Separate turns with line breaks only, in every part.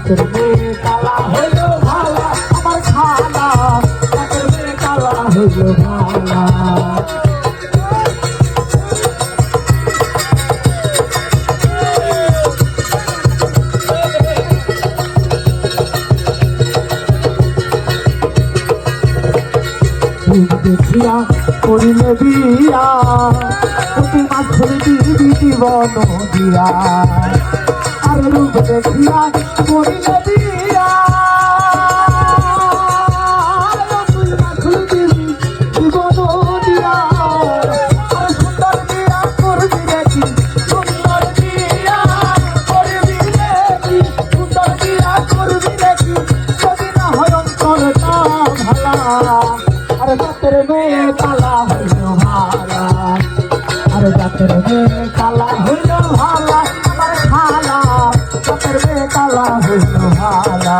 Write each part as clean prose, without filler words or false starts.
জাতের মেয়ে কালা হইল ভালা আমার খালা জাতের মেয়ে কালা হইল ভালা দেখিয়া করিলে বিয়া প্রতি মাছের দিবি জীবন দিয়া আর রূপ দেখিয়া করিলে বিয়া তুই মাছের দিবি জীবন দিয়া আর সুন্দর বিয়া করবি দেখি সুন্দর বিয়া করবি দেখি সুন্দর বিয়া করবি দেখি যদি না হয় অন্তরটা ভালা আর জাতের মেয়ে কালা হইল ভালা আর জাতের মেয়ে কালা হইল ভালা আমার খালা জাতের মেয়ে কালা হইল ভালা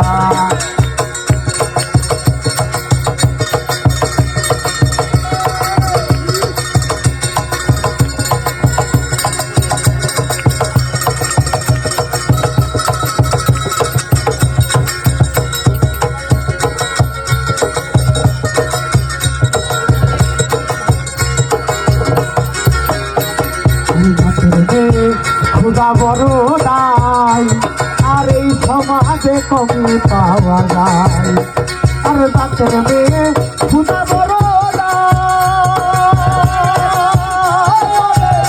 খুদা বড় নাই আর এই সমাজে কমই পাওয়া যায় আর জাতের মেয়ে খুদা বড়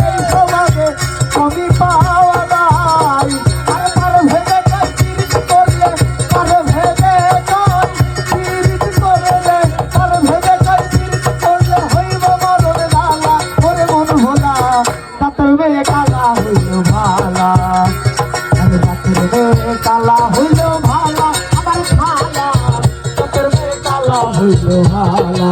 এই সমাজে কমই পাওয়া যায় আর তার ভেবে চিরিত করলে তার ভেবে চিরিত করলে তার ভেবে চিরিত করলে হইব মরণ লালা ওরে মন ভোলা জাতের মেয়ে কালা হইল ভালা আর জাতের মেয়ে কালা হইল ভালা আমার খালা জাতের মেয়ে কালা হইল ভালা